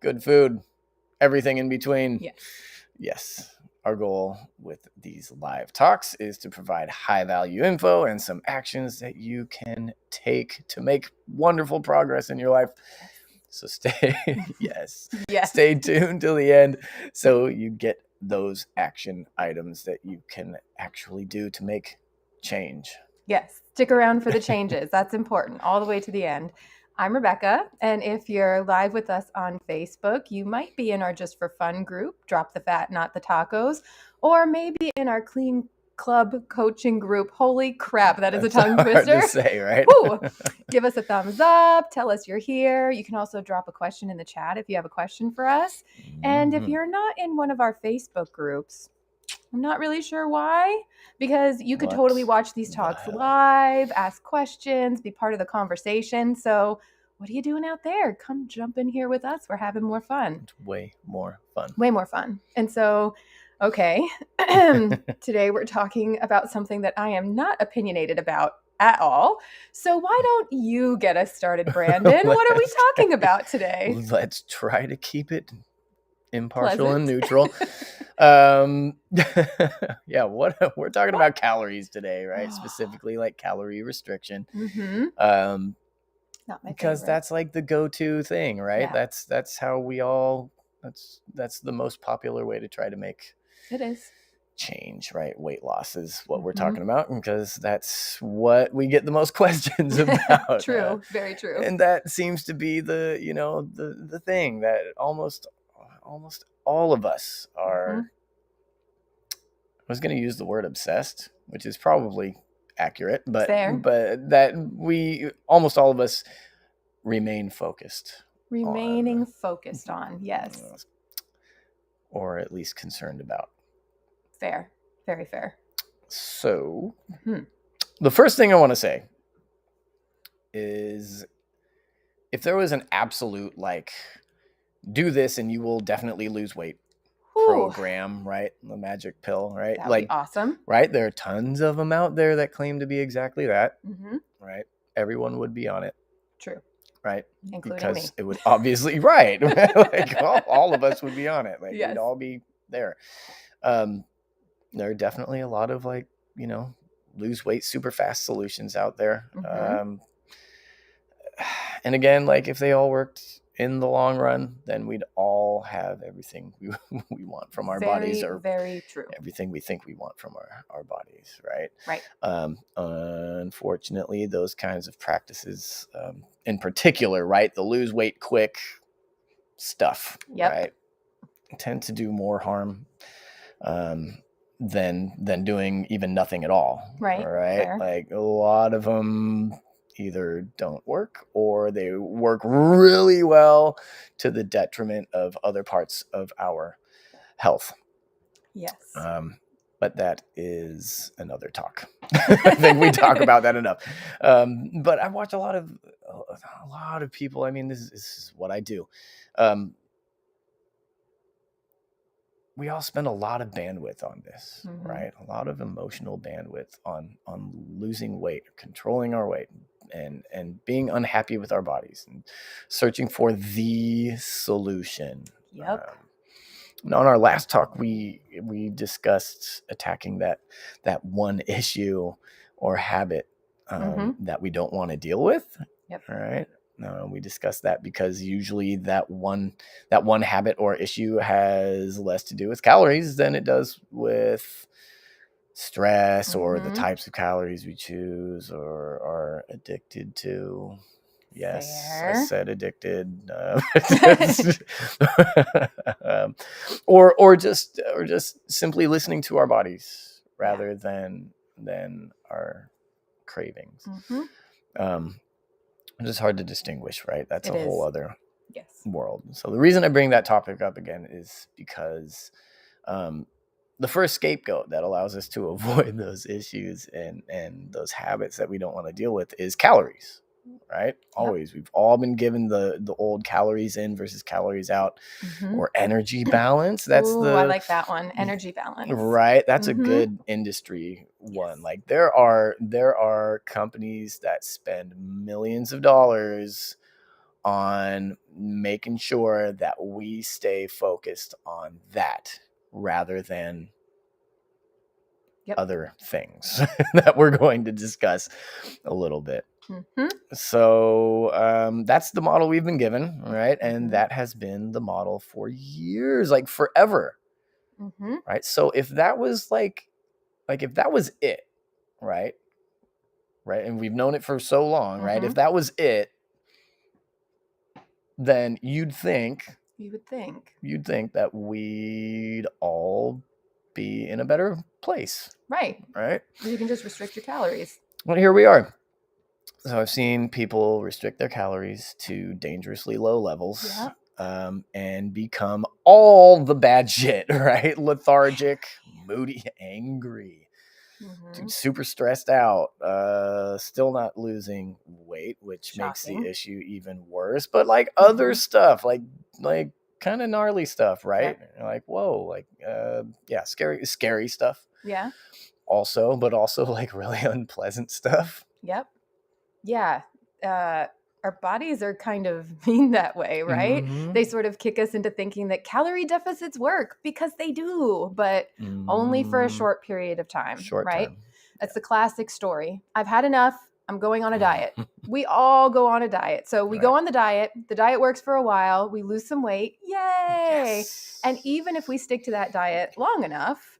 good food, everything in between. Yes. Yes. Our goal with these live talks is to provide high value info and some actions that you can take to make wonderful progress in your life. So stay tuned till the end so you get those action items that you can actually do to make change. Yes. Stick around for the changes. That's important. All the way to the end. I'm Rebecca, and if you're live with us on Facebook, you might be in our Just for Fun group, Drop the Fat, Not the Tacos, or maybe in our Clean Club coaching group. Holy crap, that is a tongue twister. Hard to say, right? Woo! Give us a thumbs up. Tell us you're here. You can also drop a question in the chat if you have a question for us. And if you're not in one of our Facebook groups, I'm not really sure why, because you could totally watch these talks live, ask questions, be part of the conversation. So what are you doing out there? Come jump in here with us. We're having more fun. It's way more fun. Way more fun. And so, okay, today we're talking about something that I am not opinionated about at all. So why don't you get us started, Brandon? What are we talking about today? Let's try to keep it impartial Pleasant. and neutral. What we're talking about calories today, right? Specifically like calorie restriction. Not my because favorite. that's like the go-to thing, right? Yeah. That's how we all that's the most popular way to try to make It is change, right? Weight loss is what we're talking about, because that's what we get the most questions about. True. Very true. And that seems to be the the thing that almost all of us are. I was going to use the word obsessed, which is probably accurate, but Fair. but that we almost all of us remain focused. Focused on, yes. Or at least concerned about. Fair. Very fair. So, the first thing I want to say is, if there was an absolute, like, do this and you will definitely lose weight program, right? The magic pill, right? That would be awesome. Right? There are tons of them out there that claim to be exactly that, right? Everyone would be on it. True. Right? Including because me. It would obviously, right? Like all of us would be on it. Like we'd all be there. There are definitely a lot of lose weight super fast solutions out there. And again, like if they all worked in the long run, then we'd all have everything we want from our bodies, or very true. Everything we think we want from our bodies, right? Right. Unfortunately, those kinds of practices, in particular, right, the lose weight quick stuff, right, tend to do more harm than doing even nothing at all. Right. Fair. Like a lot of them either don't work, or they work really well to the detriment of other parts of our health. Yes. But that is another talk. I think we talk about that enough. But I watch a lot of people. I mean, this is what I do. We all spend a lot of bandwidth on this, right? A lot of emotional bandwidth on losing weight, controlling our weight, and being unhappy with our bodies, and searching for the solution. Yep. On our last talk, we discussed attacking that one issue or habit that we don't want to deal with. Yep. All right. We discussed that because usually that one habit or issue has less to do with calories than it does with stress or the types of calories we choose or are addicted to. Yes, Fair. I said addicted. Or just simply listening to our bodies rather than our cravings. It's just hard to distinguish, right? That's a whole other world. So the reason I bring that topic up again is because the first scapegoat that allows us to avoid those issues and those habits that we don't want to deal with is calories, right? Always. We've all been given the old calories in versus calories out, or energy balance. I like that one. Energy balance. Right. That's a good industry one. Like there are companies that spend millions of dollars on making sure that we stay focused on that rather than other things that we're going to discuss a little bit. So that's the model we've been given, right? And that has been the model for years, like forever, right? So if that was like if that was it, right, and we've known it for so long, right? If that was it, then you'd think that we'd all be in a better place, right? You can just restrict your calories. Well, here we are. So I've seen people restrict their calories to dangerously low levels, and become all the bad shit, right? Lethargic, moody, angry, super stressed out, still not losing weight, which makes the issue even worse. But like other stuff, like kind of gnarly stuff, right? Like, whoa, like scary stuff. Yeah. Also, but also like really unpleasant stuff. Yep. Yeah. Our bodies are kind of mean that way, right? They sort of kick us into thinking that calorie deficits work, because they do, but only for a short period of time, right? That's the classic story. I've had enough. I'm going on a diet. We all go on a diet. So we go on the diet works for a while. We lose some weight. Yay. Yes. And even if we stick to that diet long enough,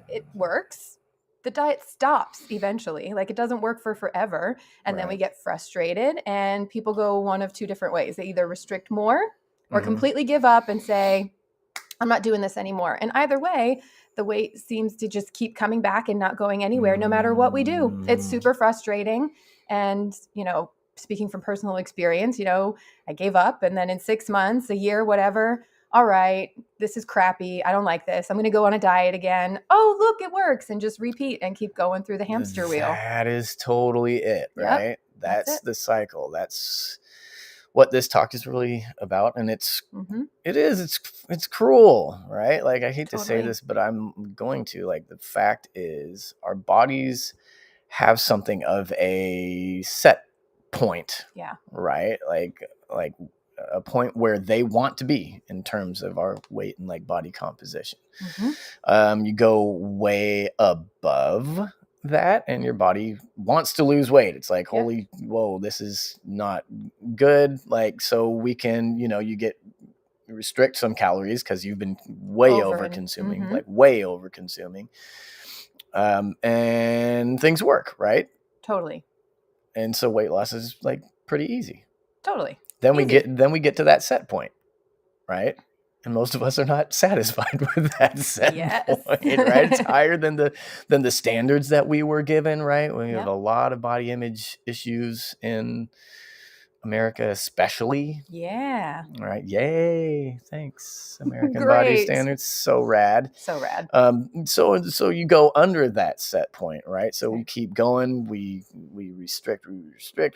it works. The diet stops eventually. Like, it doesn't work for forever. And then we get frustrated, and people go one of two different ways. They either restrict more or completely give up and say, I'm not doing this anymore. And either way, the weight seems to just keep coming back and not going anywhere, no matter what we do. It's super frustrating. And, speaking from personal experience, I gave up, and then in 6 months, a year, whatever, all right, this is crappy. I don't like this. I'm going to go on a diet again. Oh, look, it works. And just repeat and keep going through the hamster wheel. That is totally it, right? Yep, that's the cycle. That's what this talk is really about. And it's cruel, right? Like, I hate to say this, but I'm going to. Like, the fact is, our bodies have something of a set point, right? Like a point where they want to be in terms of our weight and like body composition. You go way above that and your body wants to lose weight. It's like, holy, whoa, this is not good. Like, so we can, you restrict some calories because you've been way over consuming, like way over consuming. And things work, right? Totally. And so weight loss is like pretty easy. Totally. Then we get to that set point, right? And most of us are not satisfied with that set point, right? It's higher than the standards that we were given, right? We have a lot of body image issues in America, especially. Yeah. Right. Yay. Thanks. American body standards. So rad. So rad. So you go under that set point, right? So we keep going. We restrict.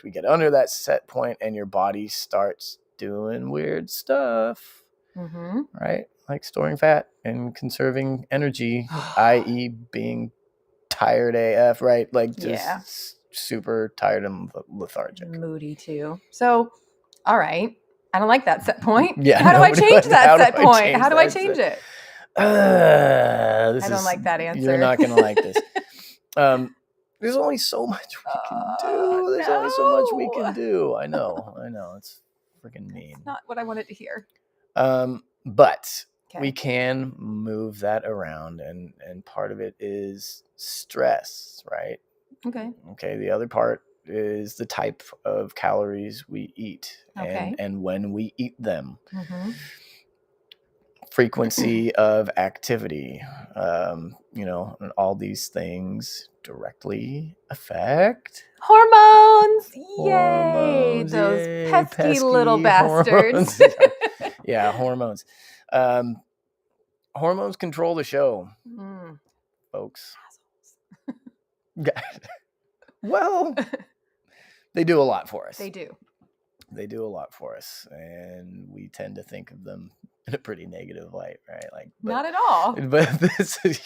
We get under that set point, and your body starts doing weird stuff, right? Like storing fat and conserving energy, i.e., being tired AF, right? Like just super tired and lethargic. Moody too. So, all right. I don't like that set point. Yeah. How do I change that set point? How do I change it? I don't like that answer. You're not going to like this. There's only so much we can do. There's only so much we can do. I know. It's freaking mean. It's not what I wanted to hear. But we can move that around, and part of it is stress, right? Okay. The other part is the type of calories we eat and when we eat them. Frequency of activity, and all these things directly affect hormones. Yay! Those pesky little bastards. Hormones. Hormones control the show, folks. Well, they do a lot for us. They do a lot for us, and we tend to think of them in a pretty negative light, right? Like, not at all. But this is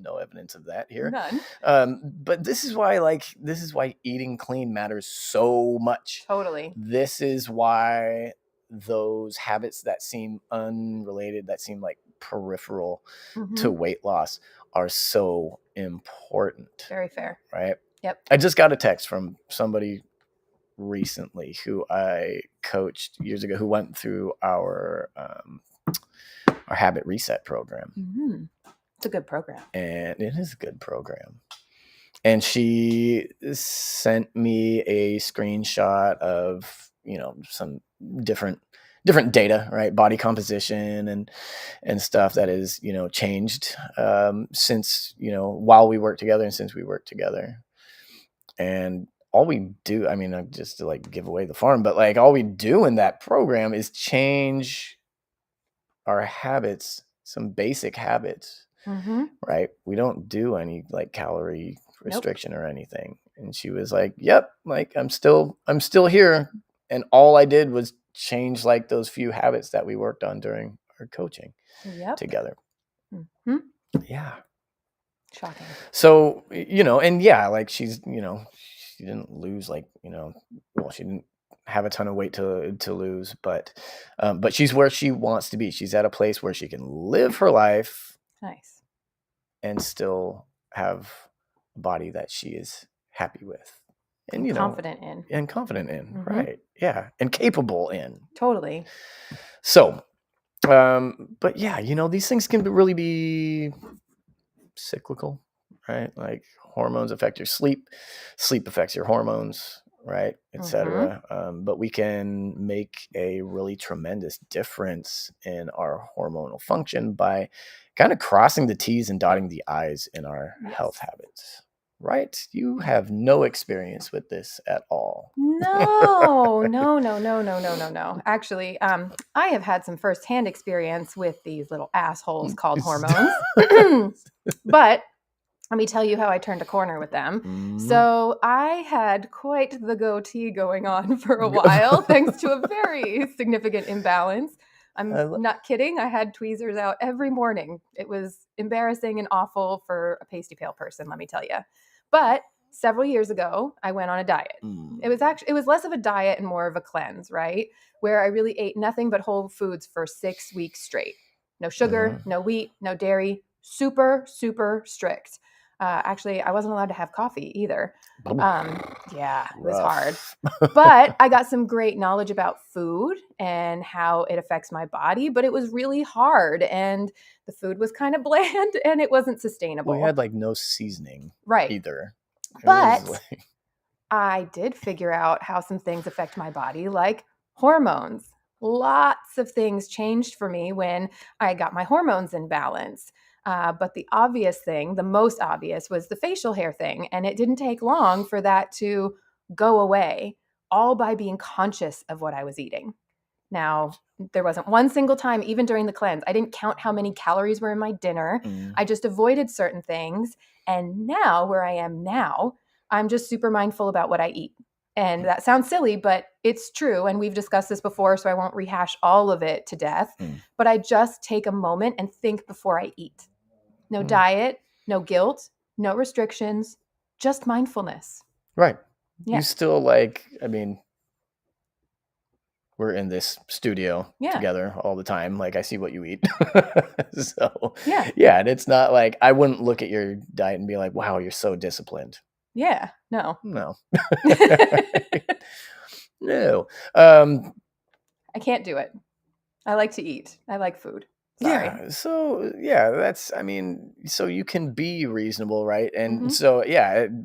no evidence of that here. None. But this is why eating clean matters so much. Totally. This is why those habits that seem unrelated, that seem like peripheral to weight loss, are so important. Very fair. Right? Yep. I just got a text from somebody recently who I coached years ago, who went through our habit reset program. Mm-hmm. It's a good program. And it is a good program. And she sent me a screenshot of, some different data, right? Body composition and stuff that is, changed since, while we worked together and since we worked together. And all we do, I mean, just to like give away the farm, but like all we do in that program is change our habits, some basic habits, right? We don't do any like calorie restriction or anything. And she was like, yep, like I'm still here. And all I did was change like those few habits that we worked on during our coaching together. Mm-hmm. Yeah. Shocking. So, and yeah, like she's, she didn't lose like, she didn't have a ton of weight to lose, but she's where she wants to be. She's at a place where she can live her life. Nice. And still have a body that she is happy with. And, confident in. And confident in. Right. Yeah. And capable in. Totally. So, but yeah, these things can really be cyclical, right? Like hormones affect your sleep affects your hormones, right, etc. But we can make a really tremendous difference in our hormonal function by kind of crossing the T's and dotting the I's in our health habits. Right? You have no experience with this at all. No. Actually, I have had some firsthand experience with these little assholes called hormones. But let me tell you how I turned a corner with them. So I had quite the goatee going on for a while, thanks to a very significant imbalance. I'm not kidding. I had tweezers out every morning. It was embarrassing and awful for a pasty pale person, let me tell you. But several years ago, I went on a diet. It was less of a diet and more of a cleanse, right? Where I really ate nothing but whole foods for 6 weeks straight. No sugar, no wheat, no dairy. Super, super strict. Actually, I wasn't allowed to have coffee either. Yeah, it was hard. But I got some great knowledge about food and how it affects my body, but it was really hard and the food was kind of bland and it wasn't sustainable. We had like no seasoning either. But I did figure out how some things affect my body, like hormones. Lots of things changed for me when I got my hormones in balance. But the most obvious was the facial hair thing. And it didn't take long for that to go away, all by being conscious of what I was eating. Now, there wasn't one single time, even during the cleanse, I didn't count how many calories were in my dinner. I just avoided certain things. And now, where I am now, I'm just super mindful about what I eat. And that sounds silly, but it's true. And we've discussed this before, so I won't rehash all of it to death. But I just take a moment and think before I eat. No diet, no guilt, no restrictions, just mindfulness. Right. Yeah. You still we're in this studio together all the time. Like I see what you eat. So yeah. And it's not like I wouldn't look at your diet and be like, wow, you're so disciplined. Yeah. No. No. No. I can't do it. I like to eat. I like food. Sorry. Yeah. So so you can be reasonable, right? And so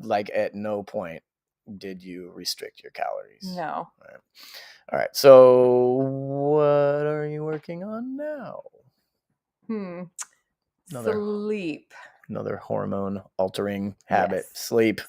like at no point did you restrict your calories. No. Right. All right. So what are you working on now? Sleep. Another hormone altering habit. Yes. Sleep.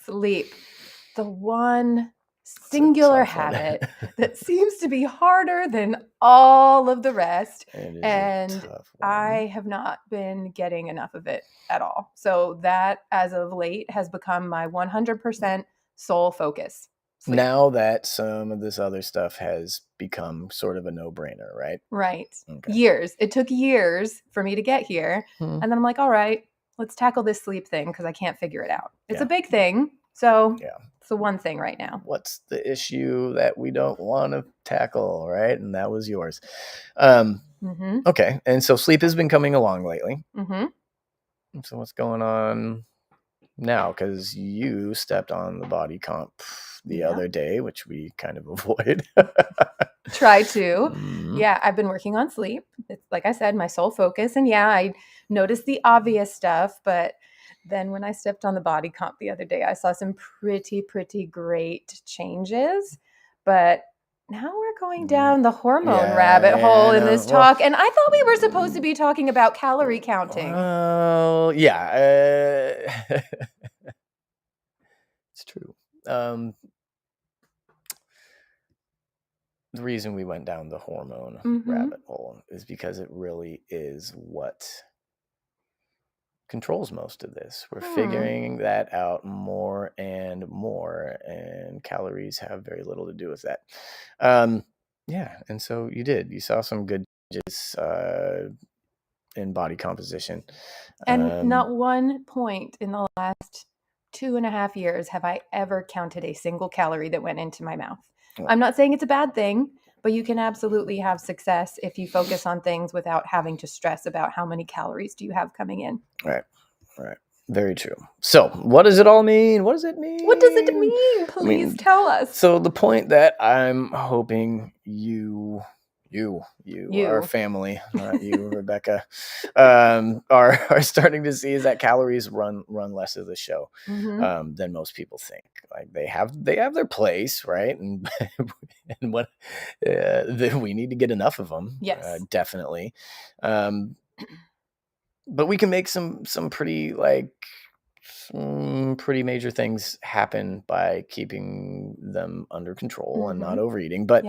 The one singular habit that seems to be harder than all of the rest. And I have not been getting enough of it at all. So that, as of late, has become my 100% sole focus. Sleep. Now that some of this other stuff has become sort of a no-brainer, right? Right. Okay. Years. It took years for me to get here. And then I'm like, all right, let's tackle this sleep thing because I can't figure it out. It's a big thing. So it's the one thing right now. What's the issue that we don't want to tackle, right? And that was yours. Okay. And so sleep has been coming along lately. So what's going on now? Because you stepped on the body comp the other day, which we kind of avoid. Try to. Yeah, I've been working on sleep. It's, like I said, my sole focus. And yeah, I noticed the obvious stuff, but then when I stepped on the body comp the other day, I saw some pretty great changes. But now we're going down the hormone rabbit hole in this talk. And I thought we were supposed to be talking about calorie counting. Oh, yeah. It's true. The reason we went down the hormone rabbit hole is because it really is what controls most of this. We're figuring that out more and more, and calories have very little to do with that. And so you saw some good changes in body composition. And not one point in the last 2.5 years have I ever counted a single calorie that went into my mouth. I'm not saying it's a bad thing, but you can absolutely have success if you focus on things without having to stress about how many calories do you have coming in. Right. Very true. So what does it all mean? What does it mean? Please tell us. So the point that I'm hoping you, our family, not you, Rebecca, are starting to see is that calories run less of the show than most people think. Like they have their place, right? And what we need to get enough of them. Yes, definitely. But we can make some pretty pretty major things happen by keeping them under control and not overeating. But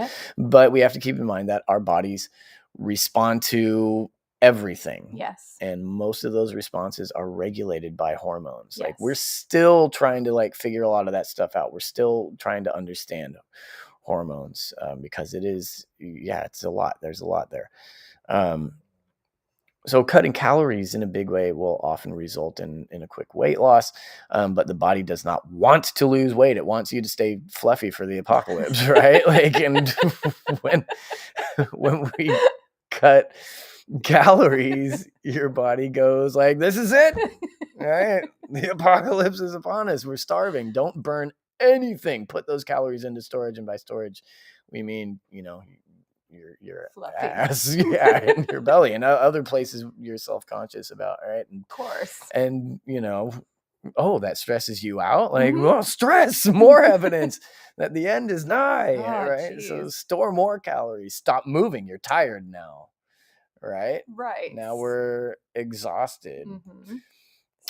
we have to keep in mind that our bodies respond to everything. Yes. And most of those responses are regulated by hormones. Yes. Like we're still trying to figure a lot of that stuff out. We're still trying to understand hormones because it is, it's a lot. There's a lot there. So cutting calories in a big way will often result in a quick weight loss, but the body does not want to lose weight. It wants you to stay fluffy for the apocalypse, right? And when we cut calories, your body goes like, this is it, right? The apocalypse is upon us. We're starving. Don't burn anything. Put those calories into storage, and by storage, we mean, your ass, in your belly, and other places you're self-conscious about, right? And, of course. And that stresses you out. Stress, more evidence that the end is nigh, right? Geez. So store more calories. Stop moving. You're tired now, right? Right. Now we're exhausted.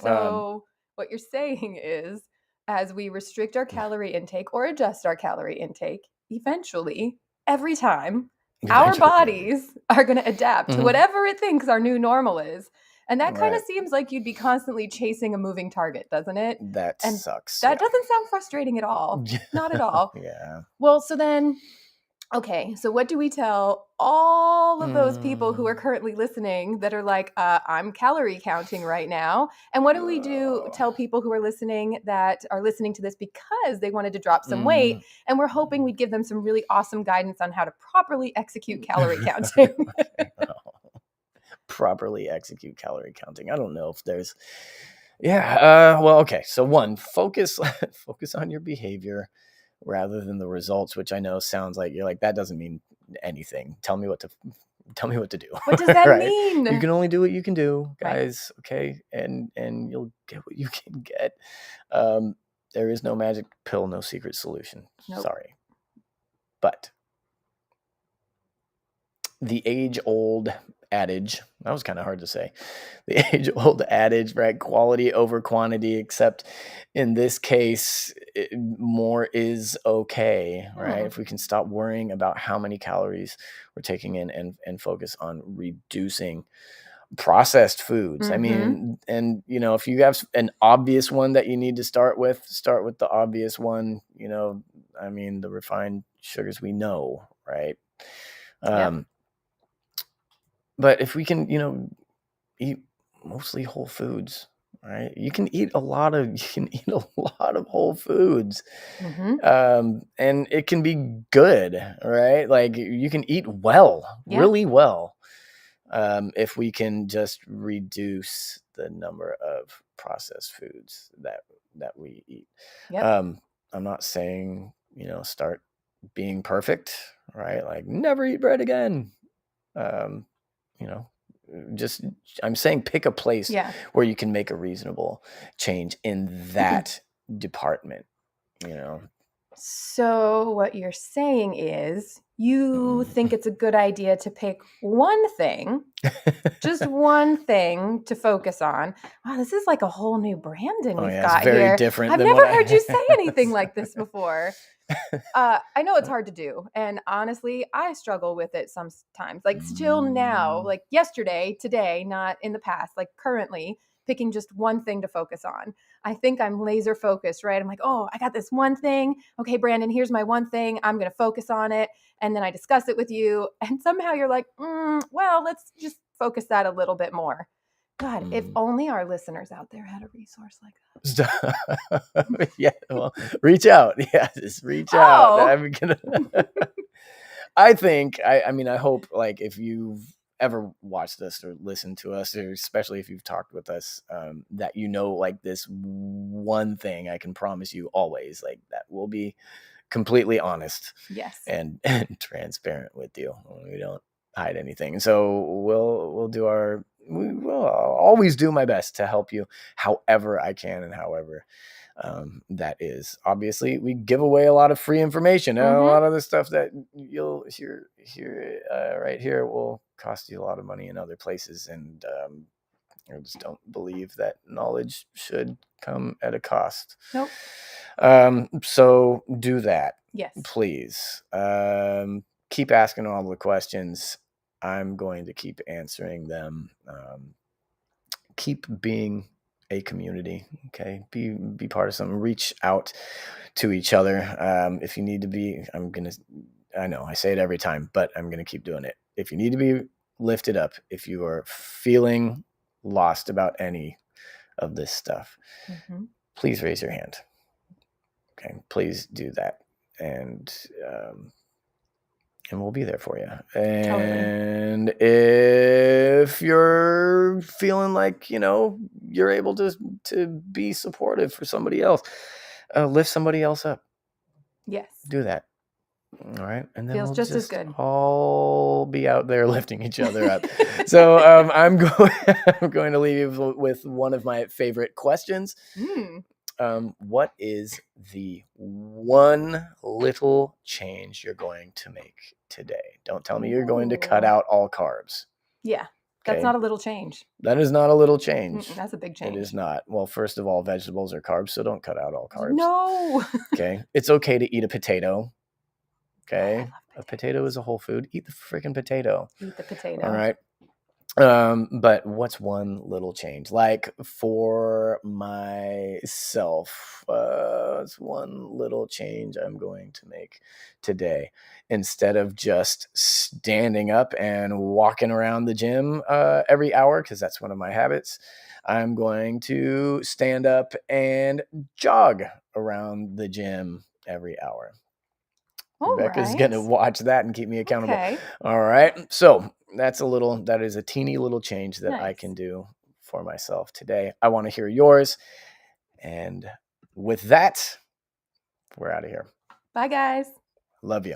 So what you're saying is, as we restrict our calorie intake or adjust our calorie intake, eventually, every time, our bodies are going to adapt to whatever it thinks our new normal is. And that kind of seems like you'd be constantly chasing a moving target, doesn't it? That sucks. That doesn't sound frustrating at all. Not at all. Yeah. Well, so then, okay, so what do we tell all of those people who are currently listening that are like, I'm calorie counting right now? And what do we tell people who are listening that are listening to this because they wanted to drop some weight, and we're hoping we'd give them some really awesome guidance on how to properly execute calorie counting? Properly execute calorie counting. I don't know if there's... okay. So one, focus on your behavior rather than the results, which I know sounds like you're like, that doesn't mean anything. Tell me what to do. What does that mean? You can only do what you can do, guys. Right. Okay. And you'll get what you can get. There is no magic pill, no secret solution. Nope. Sorry. But the age-old adage, that was kind of hard to say, the age-old adage, right? Quality over quantity, except in this case, more is okay, right? If we can stop worrying about how many calories we're taking in and focus on reducing processed foods. I mean, and if you have an obvious one that you need to start with the obvious one. I mean, the refined sugars, we know, right? But if we can, eat mostly whole foods, right? You can eat a lot of whole foods. And it can be good, right? Like you can eat well, really well. If we can just reduce the number of processed foods that we eat. I'm not saying, start being perfect, right? Like never eat bread again. Just I'm saying pick a place where you can make a reasonable change in that department, So what you're saying is you think it's a good idea to pick one thing, just one thing to focus on. Wow, this is like a whole new Brandon we've got very here. Different. I've never heard you say anything like this before. I know it's hard to do, and honestly, I struggle with it sometimes. Like still now, like yesterday, today, not in the past, like currently, picking just one thing to focus on. I think I'm laser focused, right? I'm like, oh, I got this one thing. Okay, Brandon, here's my one thing. I'm going to focus on it. And then I discuss it with you. And somehow you're like, well, let's just focus that a little bit more. God, if only our listeners out there had a resource like that. Yeah, well, reach out. Yeah, just reach out. I'm gonna I think, I mean, I hope, like, if you've ever watched us or listened to us, or especially if you've talked with us, that like this one thing, I can promise you always, like, that we'll be completely honest. Yes. And transparent with you. We don't hide anything. So I'll always do my best to help you however I can and however that is. Obviously, we give away a lot of free information. A lot of the stuff that you'll hear right here will cost you a lot of money in other places, and I just don't believe that knowledge should come at a cost. Nope. So do that. Yes. Please. Keep asking all the questions. I'm going to keep answering them. Keep being a community. Okay. Be part of something. Reach out to each other. If you need to be, I know I say it every time, but I'm going to keep doing it. If you need to be lifted up, if you are feeling lost about any of this stuff, please raise your hand. Okay, please do that, and we'll be there for you. And totally. If you're feeling like you're able to be supportive for somebody else, lift somebody else up. Yes, do that. All right, and then feels we'll just as good. All be out there lifting each other up. So I'm going to leave you with one of my favorite questions. What is the one little change you're going to make today? Don't tell me you're going to cut out all carbs. Yeah, that's not a little change. That is not a little change. That's a big change. It is not. Well, first of all, vegetables are carbs, so don't cut out all carbs. No. Okay. It's okay to eat a potato. Okay. A potato is a whole food. Eat the freaking potato. Eat the potato. All right. But what's one little change? Like for myself, it's one little change I'm going to make today. Instead of just standing up and walking around the gym every hour, because that's one of my habits, I'm going to stand up and jog around the gym every hour. Rebecca's going to watch that and keep me accountable. Okay. All right. So that is a teeny little change that I can do for myself today. I want to hear yours. And with that, we're out of here. Bye, guys. Love you.